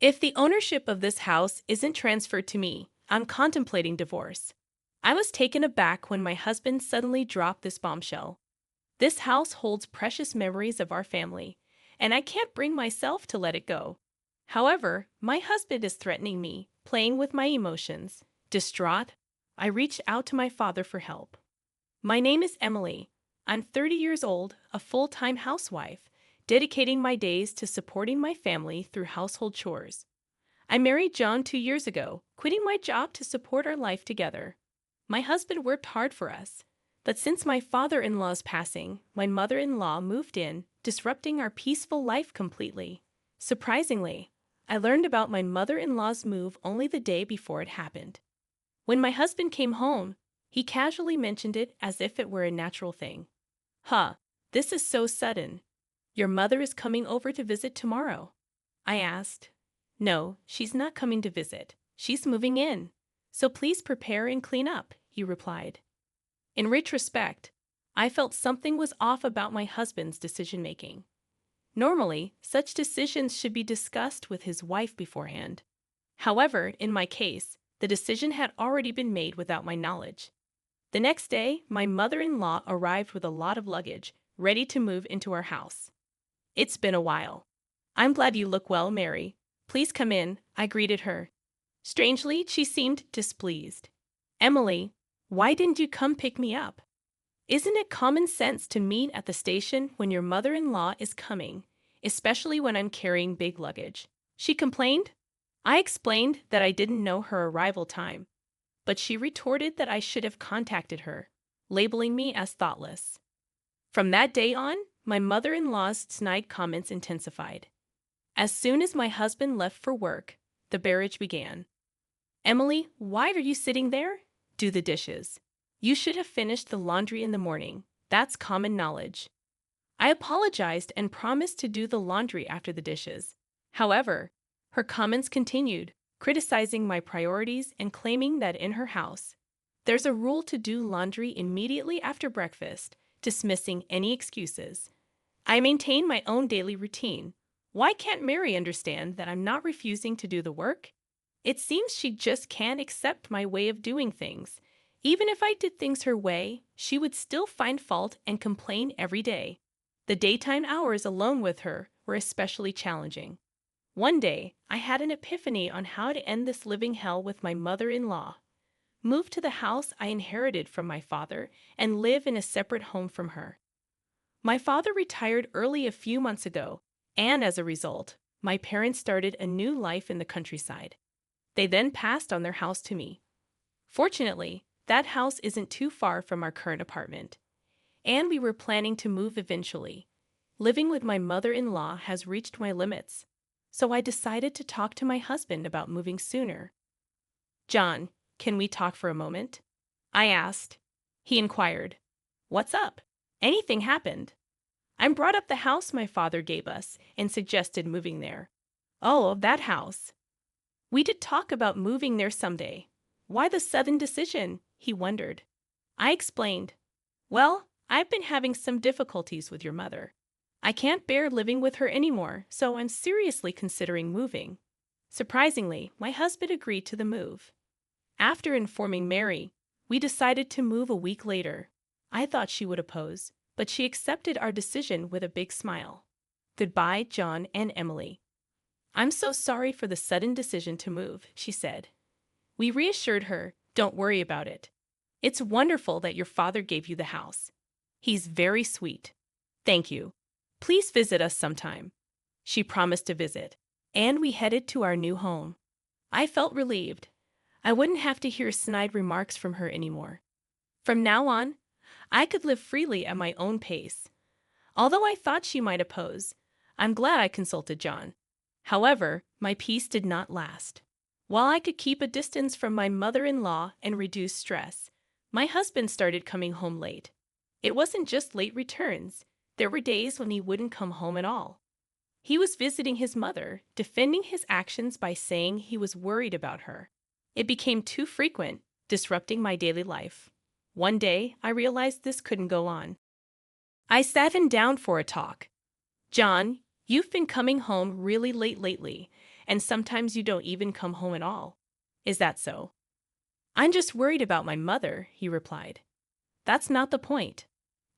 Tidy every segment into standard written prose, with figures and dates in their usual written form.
If the ownership of this house isn't transferred to me, I'm contemplating divorce. I was taken aback when my husband suddenly dropped this bombshell. This house holds precious memories of our family, and I can't bring myself to let it go. However, my husband is threatening me, playing with my emotions. Distraught, I reached out to my father for help. My name is Emily. I'm 30 years old, a full-time housewife, dedicating my days to supporting my family through household chores. I married John 2 years ago, quitting my job to support our life together. My husband worked hard for us, but since my father-in-law's passing, my mother-in-law moved in, disrupting our peaceful life completely. Surprisingly, I learned about my mother-in-law's move only the day before it happened. When my husband came home, he casually mentioned it as if it were a natural thing. Huh, this is so sudden. Your mother is coming over to visit tomorrow, I asked. No, she's not coming to visit. She's moving in. So please prepare and clean up, he replied. In retrospect, I felt something was off about my husband's decision-making. Normally, such decisions should be discussed with his wife beforehand. However, in my case, the decision had already been made without my knowledge. The next day, my mother-in-law arrived with a lot of luggage, ready to move into our house. It's been a while. I'm glad you look well, Mary. Please come in, I greeted her. Strangely, she seemed displeased. Emily, why didn't you come pick me up? Isn't it common sense to meet at the station when your mother-in-law is coming, especially when I'm carrying big luggage? She complained. I explained that I didn't know her arrival time, but she retorted that I should have contacted her, labeling me as thoughtless. From that day on, my mother-in-law's snide comments intensified. As soon as my husband left for work, the barrage began. Emily, why are you sitting there? Do the dishes. You should have finished the laundry in the morning. That's common knowledge. I apologized and promised to do the laundry after the dishes. However, her comments continued, criticizing my priorities and claiming that in her house, there's a rule to do laundry immediately after breakfast, dismissing any excuses. I maintain my own daily routine. Why can't Mary understand that I'm not refusing to do the work? It seems she just can't accept my way of doing things. Even if I did things her way, she would still find fault and complain every day. The daytime hours alone with her were especially challenging. One day, I had an epiphany on how to end this living hell with my mother-in-law. Move to the house I inherited from my father and live in a separate home from her. My father retired early a few months ago, and as a result, my parents started a new life in the countryside. They then passed on their house to me. Fortunately, that house isn't too far from our current apartment, and we were planning to move eventually. Living with my mother-in-law has reached my limits, so I decided to talk to my husband about moving sooner. John, can we talk for a moment? I asked. He inquired. What's up? Anything happened? I brought up the house my father gave us and suggested moving there. Oh, that house. We did talk about moving there someday. Why the sudden decision? He wondered. I explained. Well, I've been having some difficulties with your mother. I can't bear living with her anymore, so I'm seriously considering moving. Surprisingly, my husband agreed to the move. After informing Mary, we decided to move a week later. I thought she would oppose, but she accepted our decision with a big smile. Goodbye, John and Emily. I'm so sorry for the sudden decision to move, she said. We reassured her, don't worry about it. It's wonderful that your father gave you the house. He's very sweet. Thank you. Please visit us sometime. She promised to visit, and we headed to our new home. I felt relieved. I wouldn't have to hear snide remarks from her anymore. From now on, I could live freely at my own pace. Although I thought she might oppose, I'm glad I consulted John. However, my peace did not last. While I could keep a distance from my mother-in-law and reduce stress, my husband started coming home late. It wasn't just late returns. There were days when he wouldn't come home at all. He was visiting his mother, defending his actions by saying he was worried about her. It became too frequent, disrupting my daily life. One day, I realized this couldn't go on. I sat him down for a talk. John, you've been coming home really late lately, and sometimes you don't even come home at all. Is that so? I'm just worried about my mother, he replied. That's not the point.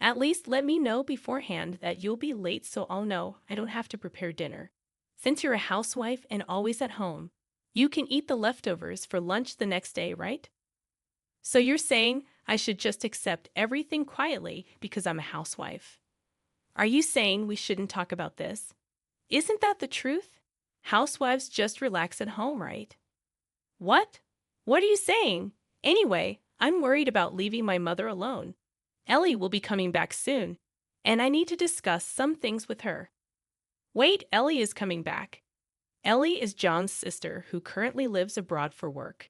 At least let me know beforehand that you'll be late so I'll know I don't have to prepare dinner. Since you're a housewife and always at home, you can eat the leftovers for lunch the next day, right? So you're saying I should just accept everything quietly because I'm a housewife? Are you saying we shouldn't talk about this? Isn't that the truth? Housewives just relax at home, right? What? What are you saying? Anyway, I'm worried about leaving my mother alone. Ellie will be coming back soon, and I need to discuss some things with her. Wait, Ellie is coming back. Ellie is John's sister who currently lives abroad for work.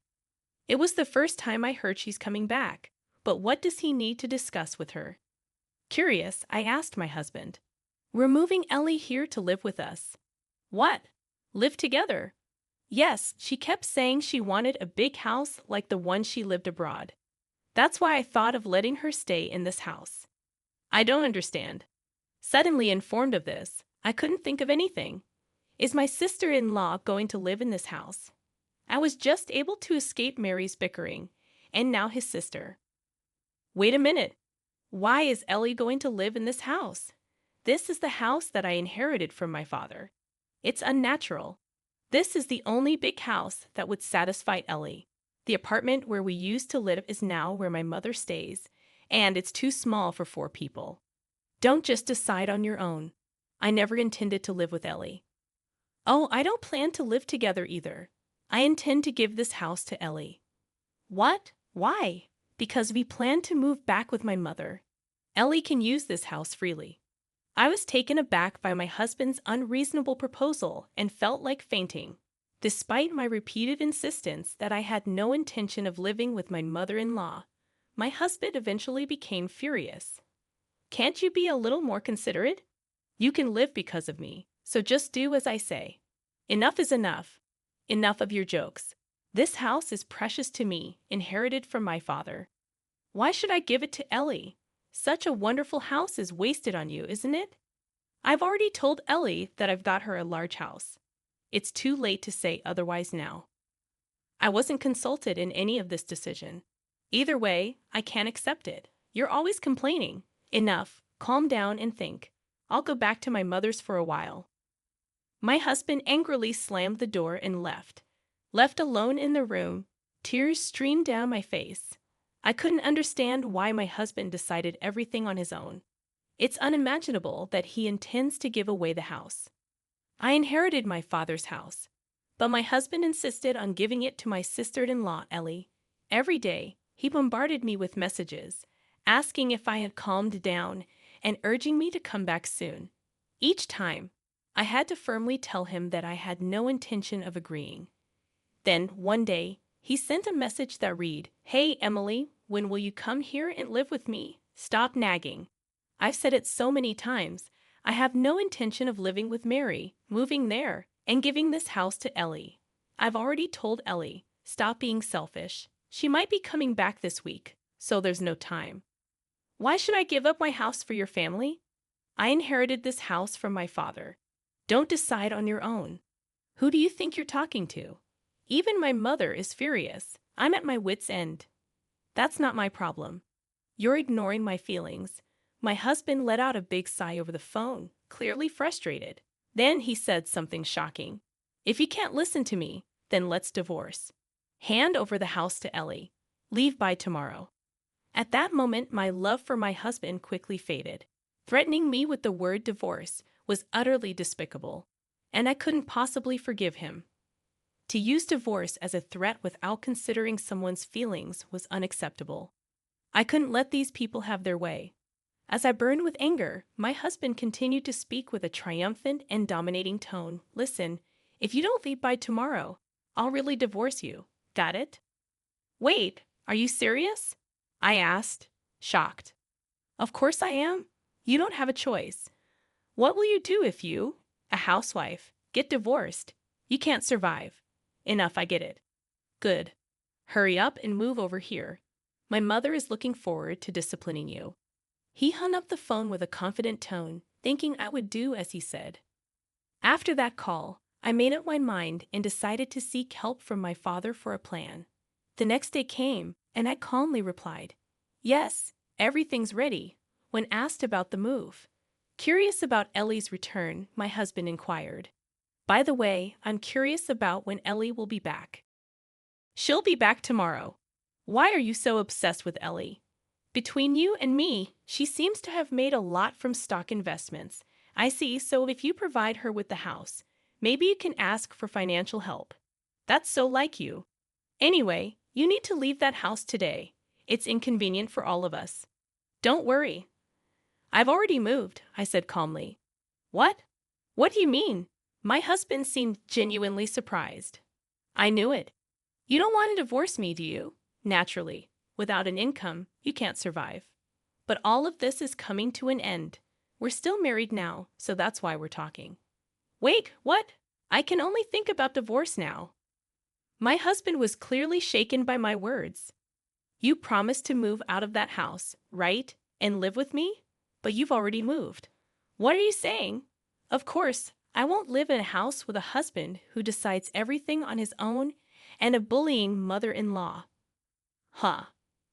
It was the first time I heard she's coming back, but what does he need to discuss with her? Curious, I asked my husband. We're moving Ellie here to live with us. What? Live together? Yes, she kept saying she wanted a big house like the one she lived abroad. That's why I thought of letting her stay in this house. I don't understand. Suddenly informed of this, I couldn't think of anything. Is my sister-in-law going to live in this house? I was just able to escape Mary's bickering, and now his sister. Wait a minute. Why is Ellie going to live in this house? This is the house that I inherited from my father. It's unnatural. This is the only big house that would satisfy Ellie. The apartment where we used to live is now where my mother stays, and it's too small for 4 people. Don't just decide on your own. I never intended to live with Ellie. Oh, I don't plan to live together either. I intend to give this house to Ellie. What? Why? Because we plan to move back with my mother. Ellie can use this house freely. I was taken aback by my husband's unreasonable proposal and felt like fainting. Despite my repeated insistence that I had no intention of living with my mother-in-law, my husband eventually became furious. Can't you be a little more considerate? You can live because of me, so just do as I say. Enough is enough. Enough of your jokes. This house is precious to me, inherited from my father. Why should I give it to Ellie? Such a wonderful house is wasted on you, isn't it? I've already told Ellie that I've got her a large house. It's too late to say otherwise now. I wasn't consulted in any of this decision. Either way, I can't accept it. You're always complaining. Enough. Calm down and think. I'll go back to my mother's for a while. My husband angrily slammed the door and left. Left alone in the room, tears streamed down my face. I couldn't understand why my husband decided everything on his own. It's unimaginable that he intends to give away the house. I inherited my father's house, but my husband insisted on giving it to my sister-in-law, Ellie. Every day, he bombarded me with messages, asking if I had calmed down and urging me to come back soon. Each time, I had to firmly tell him that I had no intention of agreeing. Then, one day, he sent a message that read, "Hey, Emily, when will you come here and live with me? Stop nagging. I've said it so many times. I have no intention of living with Mary, moving there, and giving this house to Ellie. I've already told Ellie, stop being selfish. She might be coming back this week, so there's no time. Why should I give up my house for your family? I inherited this house from my father. Don't decide on your own. Who do you think you're talking to? Even my mother is furious. I'm at my wit's end. That's not my problem. You're ignoring my feelings." My husband let out a big sigh over the phone, clearly frustrated. Then he said something shocking. "If you can't listen to me, then let's divorce. Hand over the house to Ellie. Leave by tomorrow." At that moment, my love for my husband quickly faded. Threatening me with the word divorce was utterly despicable, and I couldn't possibly forgive him. To use divorce as a threat without considering someone's feelings was unacceptable. I couldn't let these people have their way. As I burned with anger, my husband continued to speak with a triumphant and dominating tone. "Listen, if you don't leave by tomorrow, I'll really divorce you. Got it?" "Wait, are you serious?" I asked, shocked. "Of course I am. You don't have a choice. What will you do if you, a housewife, get divorced? You can't survive. Enough, I get it. Good. Hurry up and move over here. My mother is looking forward to disciplining you." He hung up the phone with a confident tone, thinking I would do as he said. After that call, I made up my mind and decided to seek help from my father for a plan. The next day came, and I calmly replied, "Yes, everything's ready," when asked about the move. Curious about Ellie's return, my husband inquired, "By the way, I'm curious about when Ellie will be back." "She'll be back tomorrow." "Why are you so obsessed with Ellie?" "Between you and me, she seems to have made a lot from stock investments. I see, so if you provide her with the house, maybe you can ask for financial help." "That's so like you. Anyway, you need to leave that house today. It's inconvenient for all of us." "Don't worry. I've already moved," I said calmly. "What? What do you mean?" My husband seemed genuinely surprised. "I knew it. You don't want to divorce me, do you?" "Naturally. Without an income, you can't survive. But all of this is coming to an end. We're still married now, so that's why we're talking." "Wait, what? I can only think about divorce now." My husband was clearly shaken by my words. "You promised to move out of that house, right, and live with me? But you've already moved." "What are you saying?" "Of course, I won't live in a house with a husband who decides everything on his own and a bullying mother-in-law." "Huh.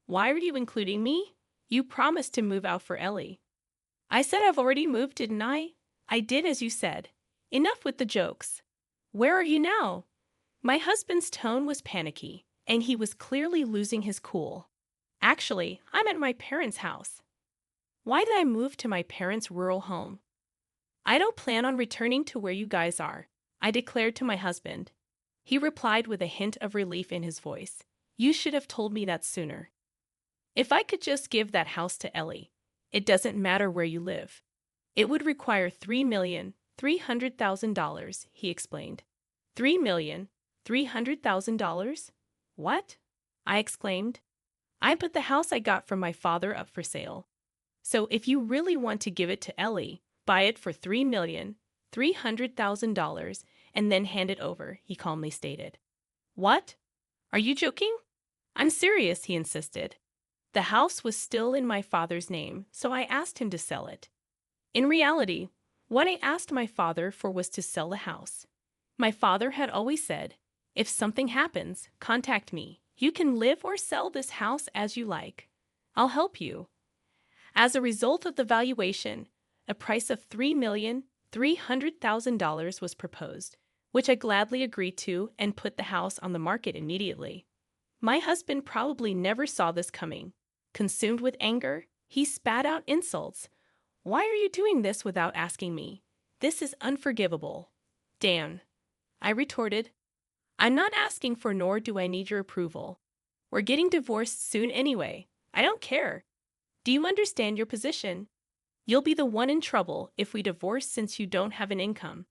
Why are you including me? You promised to move out for Ellie." "I said I've already moved, didn't I?" "I did as you said. Enough with the jokes. Where are you now?" My husband's tone was panicky, and he was clearly losing his cool. "Actually, I'm at my parents' house." "Why did I move to my parents' rural home?" "I don't plan on returning to where you guys are," I declared to my husband. He replied with a hint of relief in his voice. "You should have told me that sooner. If I could just give that house to Ellie, it doesn't matter where you live. It would require $3,300,000, he explained. $3,300,000? What? I exclaimed. I put the house I got from my father up for sale. So if you really want to give it to Ellie, buy it for $3,300,000 and then hand it over, he calmly stated. What? Are you joking? I'm serious, he insisted. The house was still in my father's name, so I asked him to sell it. In reality, what I asked my father for was to sell the house. My father had always said, if something happens, contact me. You can live or sell this house as you like. I'll help you. As a result of the valuation, a price of $3,300,000 was proposed, which I gladly agreed to and put the house on the market immediately. My husband probably never saw this coming. Consumed with anger, he spat out insults. Why are you doing this without asking me? This is unforgivable. Dan, I retorted. I'm not asking for nor do I need your approval. We're getting divorced soon anyway. I don't care. Do you understand your position? You'll be the one in trouble if we divorce since you don't have an income.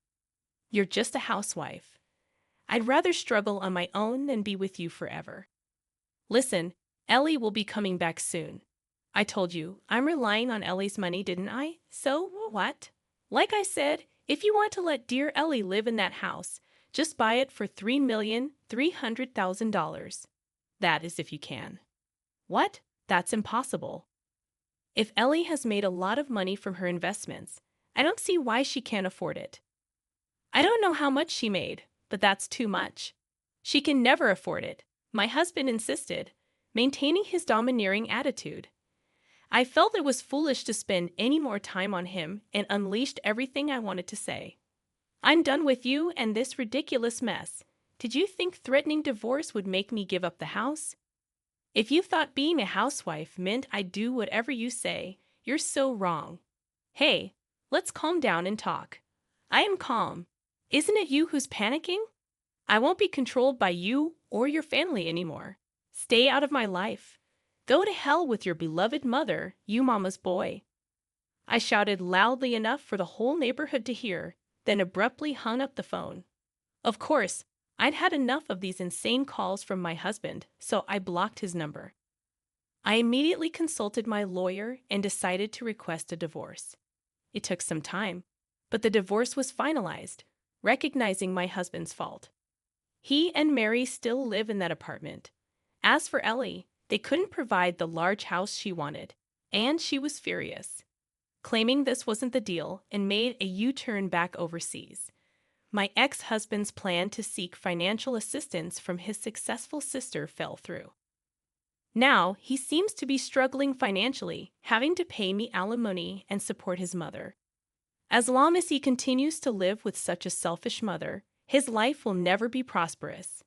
You're just a housewife. I'd rather struggle on my own than be with you forever. Listen, Ellie will be coming back soon. I told you, I'm relying on Ellie's money, didn't I? So what? Like I said, if you want to let dear Ellie live in that house, just buy it for $3,300,000. That is if you can. What? That's impossible. If Ellie has made a lot of money from her investments, I don't see why she can't afford it. I don't know how much she made, but that's too much. She can never afford it, my husband insisted, maintaining his domineering attitude. I felt it was foolish to spend any more time on him and unleashed everything I wanted to say. I'm done with you and this ridiculous mess. Did you think threatening divorce would make me give up the house? If you thought being a housewife meant I'd do whatever you say, you're so wrong. Hey, let's calm down and talk. I am calm. Isn't it you who's panicking? I won't be controlled by you or your family anymore. Stay out of my life. Go to hell with your beloved mother, you mama's boy. I shouted loudly enough for the whole neighborhood to hear, then abruptly hung up the phone. Of course, I'd had enough of these insane calls from my husband, so I blocked his number. I immediately consulted my lawyer and decided to request a divorce. It took some time, but the divorce was finalized, recognizing my husband's fault. He and Mary still live in that apartment. As for Ellie, they couldn't provide the large house she wanted, and she was furious, claiming this wasn't the deal and made a U-turn back overseas. My ex-husband's plan to seek financial assistance from his successful sister fell through. Now, he seems to be struggling financially, having to pay me alimony and support his mother. As long as he continues to live with such a selfish mother, his life will never be prosperous.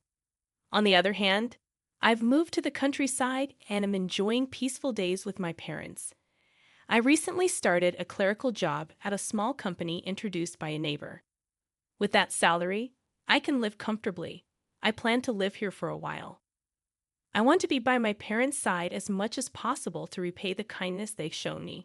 On the other hand, I've moved to the countryside and am enjoying peaceful days with my parents. I recently started a clerical job at a small company introduced by a neighbor. With that salary, I can live comfortably. I plan to live here for a while. I want to be by my parents' side as much as possible to repay the kindness they've shown me.